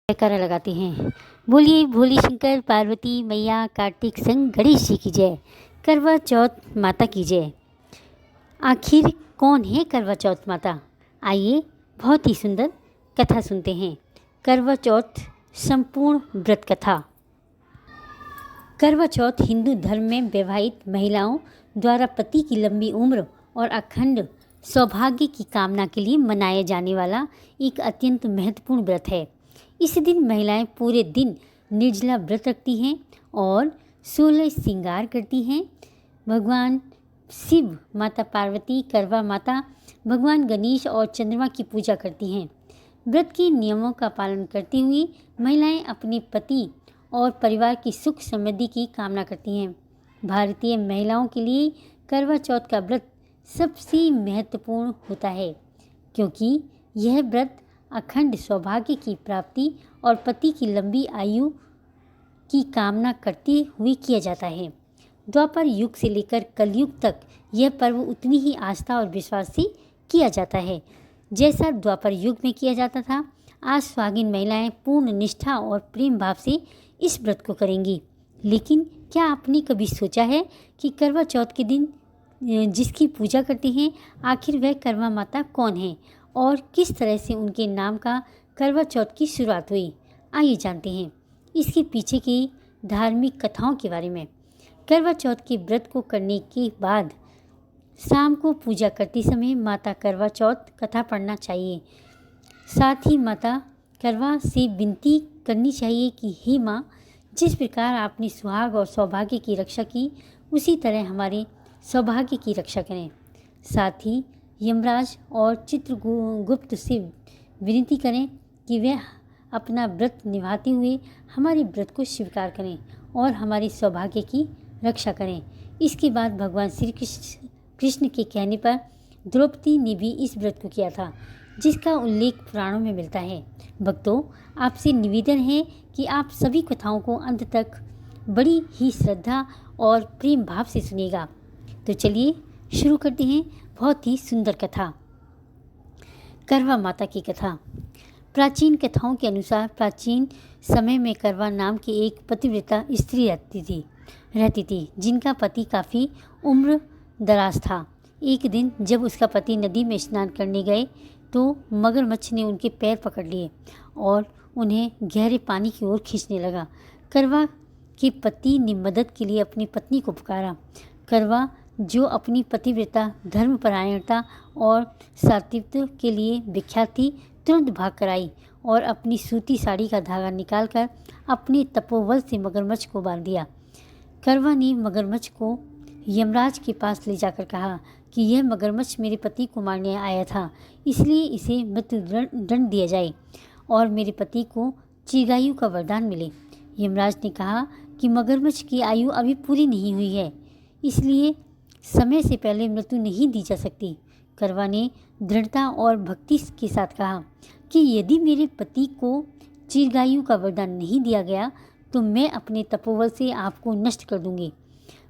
जयकारा लगाते हैं। बोलिए भोले शंकर पार्वती मैया कार्तिक संग गणेश जी की जय। करवा चौथ माता की जय। आखिर कौन है करवा चौथ माता? आइए बहुत ही सुंदर कथा सुनते हैं। करवा चौथ संपूर्ण व्रत कथा। करवा चौथ हिंदू धर्म में विवाहित महिलाओं द्वारा पति की लंबी उम्र और अखंड सौभाग्य की कामना के लिए मनाया जाने वाला एक अत्यंत महत्वपूर्ण व्रत है। इस दिन महिलाएं पूरे दिन निर्जला व्रत रखती हैं और 16 श्रृंगार करती हैं। भगवान शिव, माता पार्वती, करवा माता, भगवान गणेश और चंद्रमा की पूजा करती हैं। व्रत के नियमों का पालन करती हुई महिलाएं अपने पति और परिवार की सुख समृद्धि की कामना करती हैं। भारतीय महिलाओं के लिए करवा चौथ का व्रत सबसे महत्वपूर्ण होता है, क्योंकि यह व्रत अखंड सौभाग्य की प्राप्ति और पति की लंबी आयु की कामना करते हुए किया जाता है। द्वापर युग से लेकर कलयुग तक यह पर्व उतनी ही आस्था और विश्वास से किया जाता है जैसा द्वापर युग में किया जाता था। आज स्वागिन महिलाएं पूर्ण निष्ठा और प्रेम भाव से इस व्रत को करेंगी। लेकिन क्या आपने कभी सोचा है कि करवा चौथ के दिन जिसकी पूजा करते हैं, आखिर वह करवा माता कौन है और किस तरह से उनके नाम का करवा चौथ की शुरुआत हुई? आइए जानते हैं इसके पीछे की धार्मिक कथाओं के बारे में। करवा चौथ के व्रत को करने के बाद शाम को पूजा करते समय माता करवा चौथ कथा पढ़ना चाहिए। साथ ही माता करवा से विनती करनी चाहिए कि हे माँ, जिस प्रकार आपने सुहाग और सौभाग्य की रक्षा की, उसी तरह हमारे सौभाग्य की रक्षा करें। साथ ही यमराज और चित्रगुप्त से विनती करें कि वे अपना व्रत निभाते हुए हमारे व्रत को स्वीकार करें और हमारे सौभाग्य की रक्षा करें। इसके बाद भगवान श्री कृष्ण के कहने पर द्रौपदी ने भी इस व्रत को किया था, जिसका उल्लेख पुराणों में मिलता है। भक्तों, आपसे निवेदन है कि आप सभी कथाओं को अंत तक बड़ी ही श्रद्धा और प्रेम भाव से सुनिएगा। तो चलिए शुरू करते हैं बहुत ही सुंदर कथा। करवा माता की कथा। प्राचीन कथाओं के अनुसार प्राचीन समय में करवा नाम की एक पतिव्रता स्त्री रहती थी जिनका पति काफ़ी उम्र दराज था। एक दिन जब उसका पति नदी में स्नान करने गए तो मगरमच्छ ने उनके पैर पकड़ लिए और उन्हें गहरे पानी की ओर खींचने लगा। करवा के पति ने मदद के लिए अपनी पत्नी को पुकारा। करवा, जो अपनी पतिव्रता, धर्मपरायणता और सात्वित्व के लिए विख्यात थी, तुरंत भाग कर आई और अपनी सूती साड़ी का धागा निकालकर अपने तपोबल से मगरमच्छ को बांध दिया। करवा ने मगरमच्छ को यमराज के पास ले जाकर कहा कि यह मगरमच्छ मेरे पति को मारने आया था, इसलिए इसे मृत्यु दंड दिया जाए और मेरे पति को चिरआयु का वरदान मिले। यमराज ने कहा कि मगरमच्छ की आयु अभी पूरी नहीं हुई है, इसलिए समय से पहले मृत्यु नहीं दी जा सकती। करवा ने दृढ़ता और भक्ति के साथ कहा कि यदि मेरे पति को चिरआयु का वरदान नहीं दिया गया तो मैं अपने तपोबल से आपको नष्ट कर दूंगी।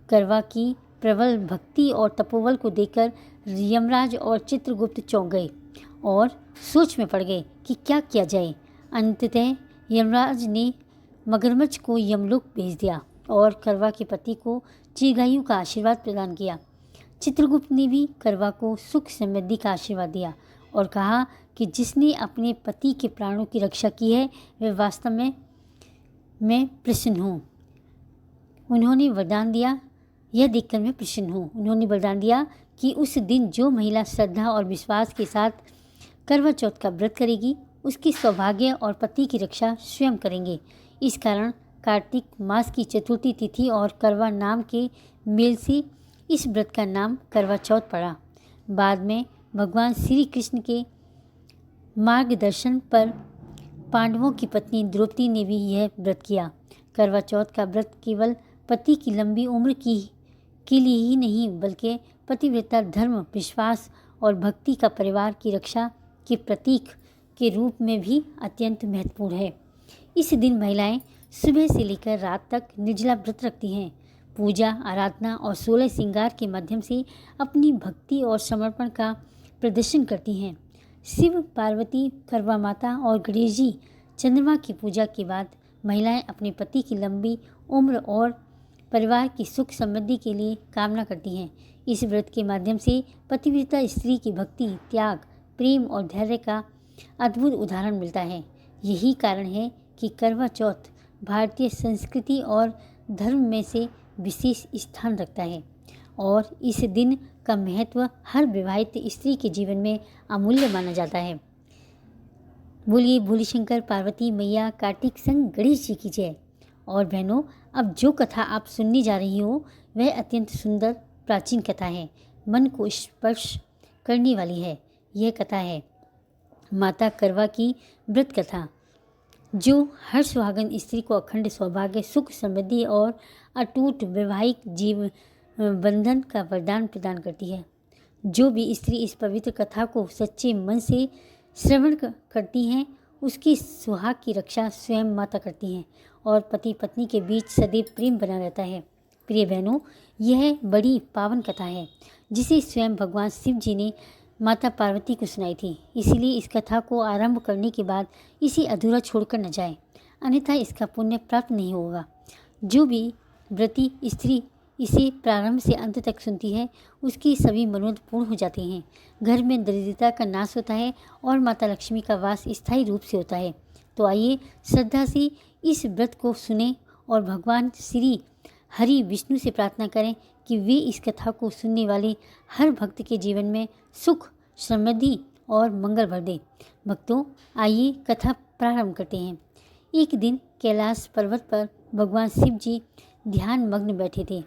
करवा की प्रबल भक्ति और तपोबल को देखकर यमराज और चित्रगुप्त चौंक गए और सोच में पड़ गए कि क्या किया जाए। अंततः यमराज ने मगरमच्छ को यमलोक भेज दिया और करवा के पति को चिरआयु का आशीर्वाद प्रदान किया। चित्रगुप्त ने भी करवा को सुख समृद्धि का आशीर्वाद दिया और कहा कि जिसने अपने पति के प्राणों की रक्षा की है वह वास्तव में मैं प्रसन्न हूँ। उन्होंने वरदान दिया, यह देखकर मैं प्रसन्न हूँ। उन्होंने वरदान दिया कि उस दिन जो महिला श्रद्धा और विश्वास के साथ करवा चौथ का व्रत करेगी, उसके सौभाग्य और पति की रक्षा स्वयं करेंगे। इस कारण कार्तिक मास की चतुर्थी तिथि और करवा नाम के मेल से इस व्रत का नाम करवा चौथ पड़ा। बाद में भगवान श्री कृष्ण के मार्गदर्शन पर पांडवों की पत्नी द्रौपदी ने भी यह व्रत किया। करवा चौथ का व्रत केवल पति की लंबी उम्र के लिए ही नहीं, बल्कि पतिव्रता धर्म, विश्वास और भक्ति का परिवार की रक्षा के प्रतीक के रूप में भी अत्यंत महत्वपूर्ण है। इस दिन महिलाएं सुबह से लेकर रात तक निर्जला व्रत रखती हैं। पूजा, आराधना और 16 श्रृंगार के माध्यम से अपनी भक्ति और समर्पण का प्रदर्शन करती हैं। शिव, पार्वती, करवा माता और गणेश जी चंद्रमा की पूजा के बाद महिलाएं अपने पति की लंबी उम्र और परिवार की सुख समृद्धि के लिए कामना करती हैं। इस व्रत के माध्यम से पतिव्रता स्त्री की भक्ति, त्याग, प्रेम और धैर्य का अद्भुत उदाहरण मिलता है। यही कारण है कि करवा चौथ भारतीय संस्कृति और धर्म में से विशेष स्थान रखता है और इस दिन का महत्व हर विवाहित स्त्री के जीवन में अमूल्य माना जाता है। बोलिए भोले शंकर पार्वती मैया कार्तिक संग गणेश जी की जय। और बहनों, अब जो कथा आप सुनने जा रही हो वह अत्यंत सुंदर प्राचीन कथा है, मन को स्पर्श करने वाली है। यह कथा है माता करवा की व्रत कथा, जो हर सुहागन स्त्री को अखंड सौभाग्य, सुख, समृद्धि और अटूट वैवाहिक जीवन बंधन का वरदान प्रदान करती है। जो भी स्त्री इस पवित्र कथा को सच्चे मन से श्रवण करती हैं, उसकी सुहाग की रक्षा स्वयं माता करती हैं और पति पत्नी के बीच सदैव प्रेम बना रहता है। प्रिय बहनों, यह बड़ी पावन कथा है जिसे स्वयं भगवान शिव जी ने माता पार्वती को सुनाई थी। इसीलिए इस कथा को आरंभ करने के बाद इसे अधूरा छोड़कर न जाए, अन्यथा इसका पुण्य प्राप्त नहीं होगा। जो भी व्रती स्त्री इसे प्रारंभ से अंत तक सुनती है, उसकी सभी मनोरथ पूर्ण हो जाते हैं। घर में दरिद्रता का नाश होता है और माता लक्ष्मी का वास स्थायी रूप से होता है। तो आइए श्रद्धा से इस व्रत को सुने और भगवान श्री हरि विष्णु से प्रार्थना करें कि वे इस कथा को सुनने वाले हर भक्त के जीवन में सुख, समृद्धि और मंगल भर दे। भक्तों, आइए कथा प्रारंभ करते हैं। एक दिन कैलाश पर्वत पर भगवान शिव जी ध्यान मग्न बैठे थे।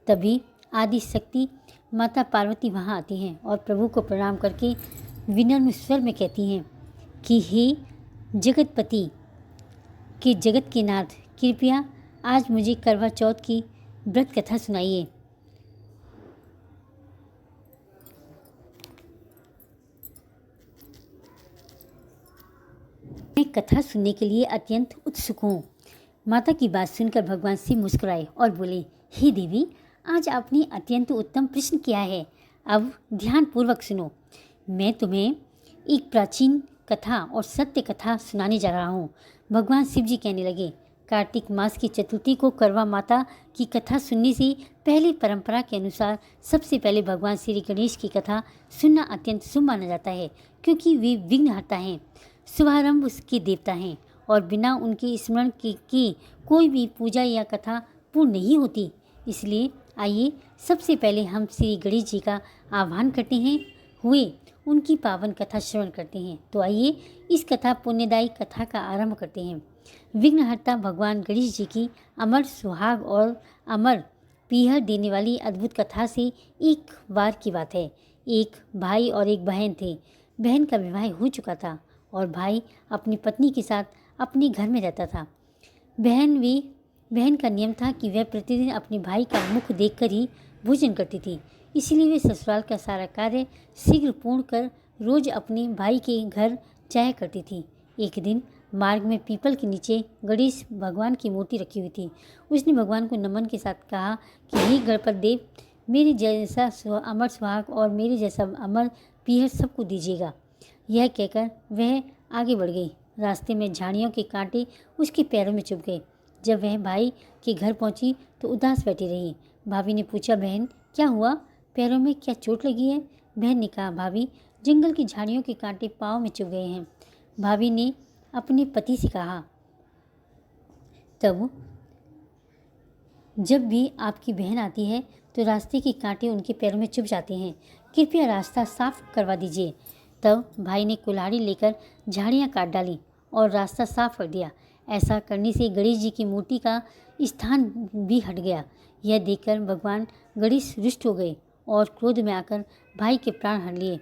तभी आदि शक्ति माता पार्वती वहां आती हैं और प्रभु को प्रणाम करके विनम्र स्वर में कहती हैं कि हे जगतपति के जगत के नाथ, कृपया आज मुझे करवा चौथ की व्रत कथा सुनाइए। मैं कथा सुनने के लिए अत्यंत उत्सुक हूँ। माता की बात सुनकर भगवान शिव मुस्कुराए और बोले, हे देवी, आज आपने अत्यंत उत्तम प्रश्न किया है। अब ध्यान पूर्वक सुनो। मैं तुम्हें एक प्राचीन कथा और सत्य कथा सुनाने जा रहा हूँ। भगवान शिव जी कहने लगे, कार्तिक मास की चतुर्थी को करवा माता की कथा सुनने से पहले परंपरा के अनुसार सबसे पहले भगवान श्री गणेश की कथा सुनना अत्यंत शुभ माना जाता है, क्योंकि वे विघ्नहर्ता हैं, शुभारंभ उसके देवता हैं और बिना उनके स्मरण के कोई भी पूजा या कथा पूर्ण नहीं होती। इसलिए आइए सबसे पहले हम श्री गणेश जी का आह्वान करते हैं हुए उनकी पावन कथा श्रवण करते हैं। तो आइए इस कथा पुण्यदायी कथा का आरंभ करते हैं। विघ्नहर्ता भगवान गणेश जी की अमर सुहाग और अमर पीहर देने वाली अद्भुत कथा से एक बार की बात है। एक भाई और एक बहन थे। बहन का विवाह हो चुका था और भाई अपनी पत्नी के साथ अपने घर में रहता था। बहन का नियम था कि वह प्रतिदिन अपने भाई का मुख देखकर ही भोजन करती थी। इसलिए वे ससुराल का सारा कार्य शीघ्र पूर्ण कर रोज अपने भाई के घर जाया करती थी। एक दिन मार्ग में पीपल के नीचे गणेश भगवान की मूर्ति रखी हुई थी। उसने भगवान को नमन के साथ कहा कि हे गणपति देव, मेरे जैसा अमर सुहाग और मेरे जैसा अमर पीहर सबको दीजिएगा। यह कहकर वह आगे बढ़ गई। रास्ते में झाड़ियों के कांटे उसके पैरों में चुभ गए। जब वह भाई के घर पहुंची तो उदास बैठी रही। भाभी ने पूछा, बहन क्या हुआ, पैरों में क्या चोट लगी है? बहन ने कहा, भाभी जंगल की झाड़ियों के कांटे पाँव में चुभ गए हैं। भाभी ने अपने पति से कहा, तब जब भी आपकी बहन आती है तो रास्ते के कांटे उनके पैरों में चुभ जाते हैं, कृपया रास्ता साफ करवा दीजिए। तब भाई ने कुल्हाड़ी लेकर झाड़ियाँ काट डाली और रास्ता साफ कर दिया। ऐसा करने से गणेश जी की मूर्ति का स्थान भी हट गया। यह देखकर भगवान गणेश रुष्ट हो गए और क्रोध में आकर भाई के प्राण हर लिए।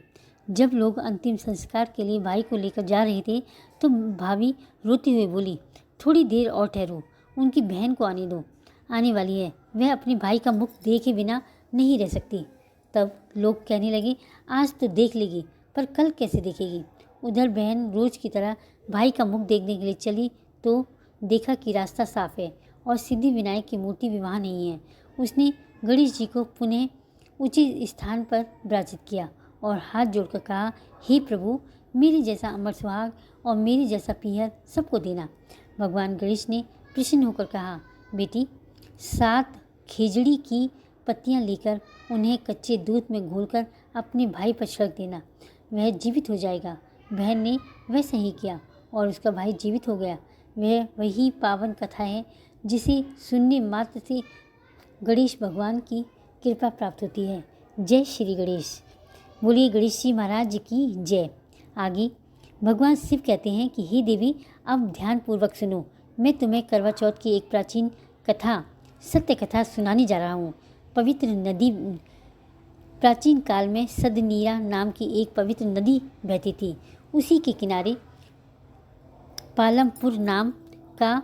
जब लोग अंतिम संस्कार के लिए भाई को लेकर जा रहे थे तो भाभी रोती हुई बोली, थोड़ी देर और ठहरो, उनकी बहन को आने वाली है, वह अपने भाई का मुख देखे बिना नहीं रह सकती। तब लोग कहने लगे, आज तो देख लेगी पर कल कैसे देखेगी। उधर बहन रोज की तरह भाई का मुख देखने के लिए चली तो देखा कि रास्ता साफ है और सिद्धि विनायक की मूर्ति भी वहाँ नहीं है। उसने गणेश जी को पुनः उचित स्थान पर विराजित किया और हाथ जोड़कर कहा, हे प्रभु, मेरे जैसा अमर सुहाग और मेरे जैसा पीहर सबको देना। भगवान गणेश ने प्रसन्न होकर कहा, बेटी 7 खेजड़ी की पत्तियां लेकर उन्हें कच्चे दूध में घोलकर अपने भाई पर छिड़क देना, वह जीवित हो जाएगा। बहन ने वैसा ही किया और उसका भाई जीवित हो गया। वह वही पावन कथा है जिसे सुनने मात्र से गणेश भगवान की कृपा प्राप्त होती है। जय श्री गणेश। बोलिए गणेश जी महाराज की जय। आगे भगवान शिव कहते हैं कि हे देवी, अब ध्यानपूर्वक सुनो, मैं तुम्हें करवा चौथ की एक प्राचीन कथा, सत्य कथा सुनाने जा रहा हूँ। पवित्र नदी, प्राचीन काल में सदनीरा नाम की एक पवित्र नदी बहती थी। उसी के किनारे पालमपुर नाम का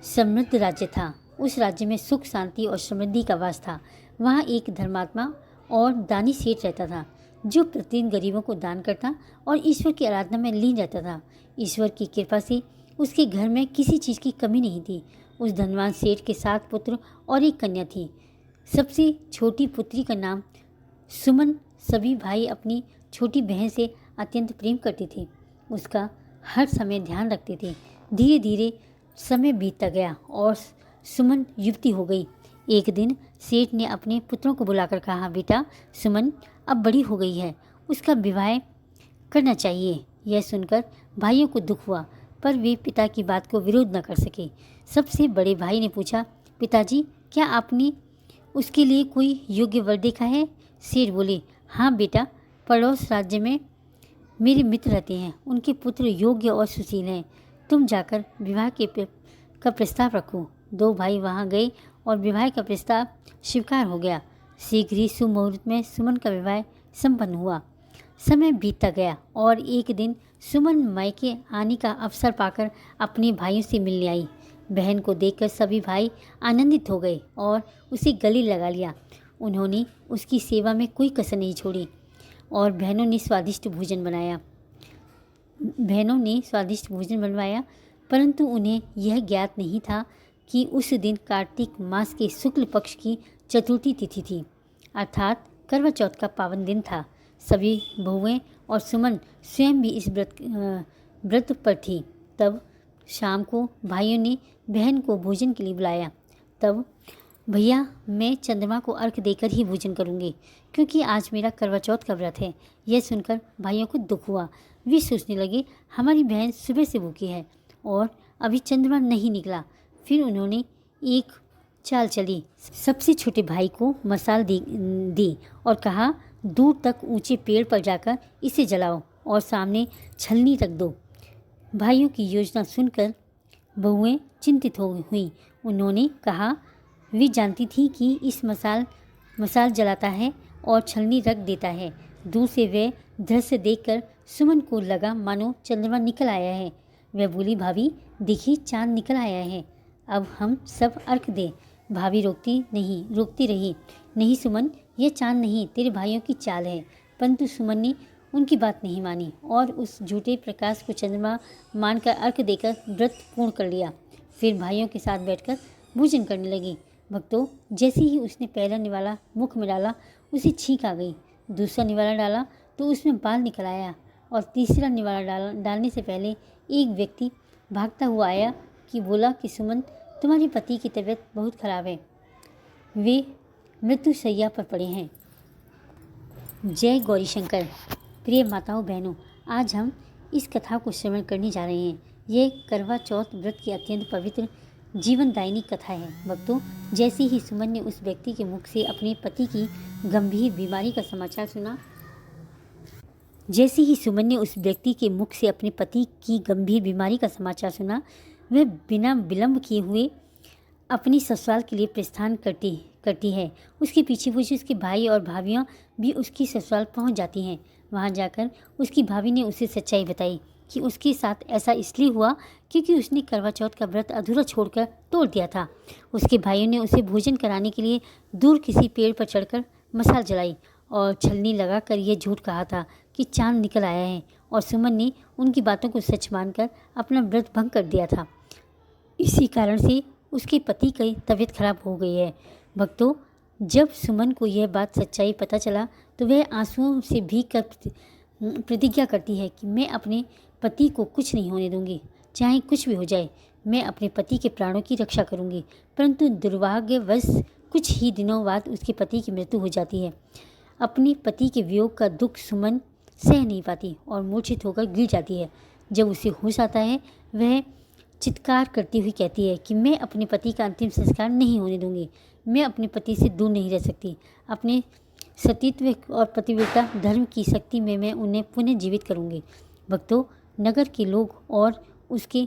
समृद्ध राज्य था। उस राज्य में सुख, शांति और समृद्धि का वास था। वहाँ एक धर्मात्मा और दानी सेठ रहता था, जो प्रतिदिन गरीबों को दान करता और ईश्वर की आराधना में लीन रहता था। ईश्वर की कृपा से उसके घर में किसी चीज़ की कमी नहीं थी। उस धनवान सेठ के 7 पुत्र और एक कन्या थी। सबसे छोटी पुत्री का नाम सुमन। सभी भाई अपनी छोटी बहन से अत्यंत प्रेम करते थे, उसका हर समय ध्यान रखते थे। धीरे धीरे समय बीतता गया और सुमन युवती हो गई। एक दिन सेठ ने अपने पुत्रों को बुलाकर कहा, बेटा सुमन अब बड़ी हो गई है, उसका विवाह करना चाहिए। यह सुनकर भाइयों को दुख हुआ, पर वे पिता की बात को विरोध न कर सके। सबसे बड़े भाई ने पूछा, पिताजी क्या आपने उसके लिए कोई योग्य वर देखा है? सेठ बोले, हाँ बेटा, पड़ोस राज्य में मेरे मित्र रहते हैं, उनके पुत्र योग्य और सुशील हैं, तुम जाकर विवाह का प्रस्ताव रखो। 2 भाई वहाँ गए और विवाह का प्रस्ताव स्वीकार हो गया। शीघ्र ही सुमुहूर्त में सुमन का विवाह संपन्न हुआ। समय बीतता गया और एक दिन सुमन मायके आने का अवसर पाकर अपने भाइयों से मिलने आई। बहन को देखकर सभी भाई आनंदित हो गए और उसे गले लगा लिया। उन्होंने उसकी सेवा में कोई कसर नहीं छोड़ी और बहनों ने स्वादिष्ट भोजन बनवाया, परंतु उन्हें यह ज्ञात नहीं था कि उस दिन कार्तिक मास के शुक्ल पक्ष की चतुर्थी तिथि थी, अर्थात करवा चौथ का पावन दिन था। सभी बहुएं और सुमन स्वयं भी इस व्रत पर थी। तब शाम को भाइयों ने बहन को भोजन के लिए बुलाया। तब भैया, मैं चंद्रमा को अर्घ देकर ही भोजन करूंगी, क्योंकि आज मेरा करवा चौथ का व्रत है। यह सुनकर भाइयों को दुख हुआ। वे सोचने लगे, हमारी बहन सुबह से भूखी है और अभी चंद्रमा नहीं निकला। फिर उन्होंने एक चाल चली। सबसे छोटे भाई को मसाल दी और कहा, दूर तक ऊंचे पेड़ पर जाकर इसे जलाओ और सामने छलनी रख दो। भाइयों की योजना सुनकर बहुएं चिंतित हुई। उन्होंने कहा, वे जानती थी कि इस मसाल जलाता है और छलनी रख देता है। दूर से वह दृश्य देखकर सुमन को लगा मानो चंद्रमा निकल आया है। वह बोली, भाभी देखिए, चांद निकल आया है, अब हम सब अर्घ दें। भाभी रोकती रही, नहीं सुमन, यह चांद नहीं, तेरे भाइयों की चाल है। परंतु सुमन ने उनकी बात नहीं मानी और उस झूठे प्रकाश को चंद्रमा मानकर अर्घ देकर व्रत पूर्ण कर लिया। फिर भाइयों के साथ बैठकर भोजन करने लगी। भक्तों, जैसे ही उसने पहला निवाला मुख में डाला, उसे छींक आ गई। दूसरा निवाला डाला तो उसमें बाल निकल आया और तीसरा निवाला डालने से पहले एक व्यक्ति भागता हुआ आया कि बोला कि सुमन, तुम्हारे पति की तबीयत बहुत खराब है, वे मृत्युशैया पर पड़े हैं। जय गौरी शंकर। प्रिय माताओं बहनों, आज हम इस कथा को श्रवण करने जा रहे हैं। ये करवा चौथ व्रत की अत्यंत पवित्र जीवनदायिनी कथा है। भक्तों, जैसे ही सुमन ने उस व्यक्ति के मुख से अपने पति की गंभीर बीमारी का समाचार सुना, वह बिना विलंब किए हुए अपनी ससुराल के लिए प्रस्थान करती है। उसके पीछे उसके भाई और भाभियाँ भी उसकी ससुराल पहुंच जाती हैं। वहां जाकर उसकी भाभी ने उसे सच्चाई बताई कि उसके साथ ऐसा इसलिए हुआ क्योंकि उसने करवा चौथ का व्रत अधूरा छोड़कर तोड़ दिया था। उसके भाइयों ने उसे भोजन कराने के लिए दूर किसी पेड़ पर चढ़कर मसाल जलाई और छलनी लगाकर यह झूठ कहा था कि चांद निकल आया है, और सुमन ने उनकी बातों को सच मानकर अपना व्रत भंग कर दिया था। इसी कारण से उसके पति की तबीयत खराब हो गई है। भक्तों, जब सुमन को यह बात सच्चाई पता चला तो वह आंसुओं से भीग कर प्रतिज्ञा करती है कि मैं अपने पति को कुछ नहीं होने दूंगी, चाहे कुछ भी हो जाए। मैं अपने पति के प्राणों की रक्षा करूंगी। परंतु दुर्भाग्यवश कुछ ही दिनों बाद उसके पति की मृत्यु हो जाती है। अपने पति के वियोग का दुख सुमन सह नहीं पाती और मूर्छित होकर गिर जाती है। जब उसे होश आता है, वह चित्कार करती हुई कहती है कि मैं अपने पति का अंतिम संस्कार नहीं होने दूंगी। मैं अपने पति से दूर नहीं रह सकती। अपने सतीत्व और पतिव्रता धर्म की शक्ति में मैं उन्हें पुनः जीवित करूंगी। भक्तों, नगर के लोग और उसके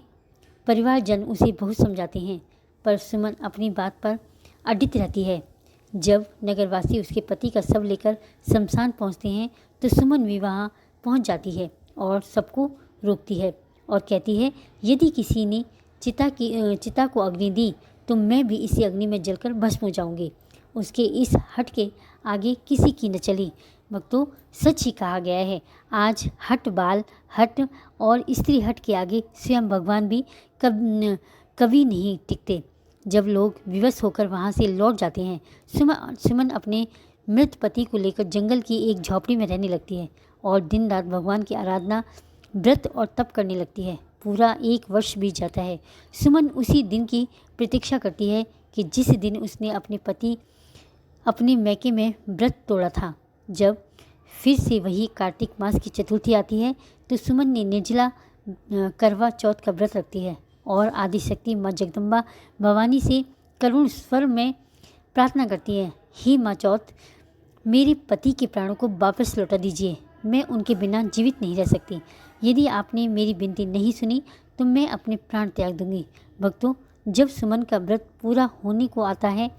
परिवारजन उसे बहुत समझाते हैं, पर सुमन अपनी बात पर अडिग रहती है। जब नगरवासी उसके पति का शव लेकर शमशान पहुंचते हैं, तो सुमन भी वहां पहुंच जाती है और सबको रोकती है और कहती है, यदि किसी ने चिता को अग्नि दी तो मैं भी इसी अग्नि में जलकर भस्म हो जाऊंगी। उसके इस हट के आगे किसी की न चली। भक्तों, सच ही कहा गया है, आज हट, बाल हट और स्त्री हट के आगे स्वयं भगवान भी कभी नहीं टिकते। जब लोग विवश होकर वहाँ से लौट जाते हैं, सुमन अपने मृत पति को लेकर जंगल की एक झोपड़ी में रहने लगती है और दिन रात भगवान की आराधना, व्रत और तप करने लगती है। पूरा 1 वर्ष बीत जाता है। सुमन उसी दिन की प्रतीक्षा करती है कि जिस दिन उसने अपने मैके में व्रत तोड़ा था। जब फिर से वही कार्तिक मास की चतुर्थी आती है, तो सुमन ने निर्जला करवा चौथ का व्रत रखती है और आदिशक्ति माँ जगदम्बा भवानी से करुण स्वर में प्रार्थना करती है, हे माँ चौथ, मेरे पति के प्राणों को वापस लौटा दीजिए। मैं उनके बिना जीवित नहीं रह सकती। यदि आपने मेरी विनती नहीं सुनी तो मैं अपने प्राण त्याग दूंगी। भक्तों, जब सुमन का व्रत पूरा होने को आता है,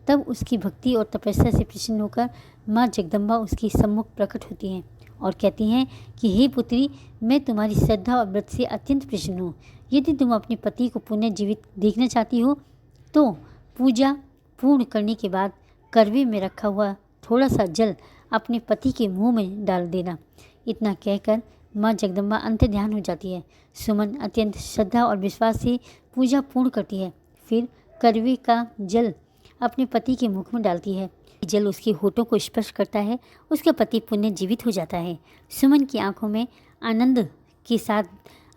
तब उसकी भक्ति और तपस्या से प्रसन्न होकर माँ जगदम्बा उसके सम्मुख प्रकट होती हैं और कहती हैं कि हे पुत्री, मैं तुम्हारी श्रद्धा और व्रत से अत्यंत प्रसन्न हूँ। यदि तुम अपने पति को पुनः जीवित देखना चाहती हो तो पूजा पूर्ण करने के बाद करवे में रखा हुआ थोड़ा सा जल अपने पति के मुंह में डाल देना। इतना कहकर माँ जगदम्बा अंतर्ध्यान हो जाती है। सुमन अत्यंत श्रद्धा और विश्वास से पूजा पूर्ण करती है। फिर करवे का जल अपने पति के मुख में डालती है। जल उसके होठों को स्पर्श करता है। उसका पति पुनः जीवित हो जाता है। सुमन की आंखों में आनंद के साथ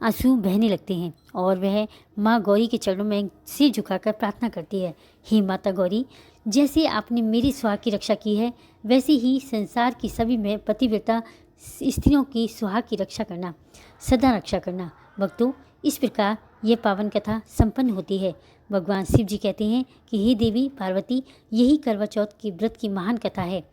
आंसू बहने लगते हैं और वह माँ गौरी के चरणों में सिर झुकाकर प्रार्थना करती है, हे माता गौरी, जैसे आपने मेरी सुहाग की रक्षा की है, वैसे ही संसार की सभी में पतिव्रता स्त्रियों की सुहाग की रक्षा करना, सदा रक्षा करना। भक्तों, इस प्रकार यह पावन कथा संपन्न होती है। भगवान शिव जी कहते हैं कि हे देवी पार्वती, यही करवा चौथ की व्रत की महान कथा है।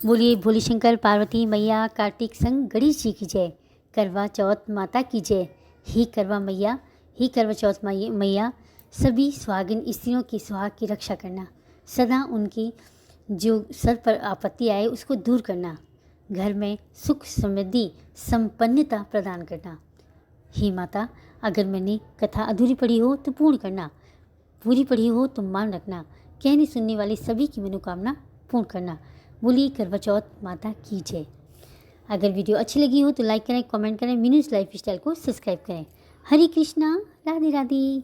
बोलिए भोले शंकर पार्वती मैया कार्तिक संग गणेश जी की जय। करवा चौथ माता की जय। हे करवा मैया, हे करवा चौथ मैया, सभी सुहागिन स्त्रियों की सुहाग की रक्षा करना, सदा उनकी जो सर पर आपत्ति आए उसको दूर करना, घर में सुख समृद्धि संपन्नता प्रदान करना। हे माता, अगर मैंने कथा अधूरी पढ़ी हो तो पूर्ण करना, पूरी पढ़ी हो तो मान रखना, कहने सुनने वाली सभी की मनोकामना पूर्ण करना। बोलिए करवा चौथ माता की जय। अगर वीडियो अच्छी लगी हो तो लाइक करें, कमेंट करें, मीनूज़ लाइफ स्टाइल को सब्सक्राइब करें। हरे कृष्णा, राधे राधे।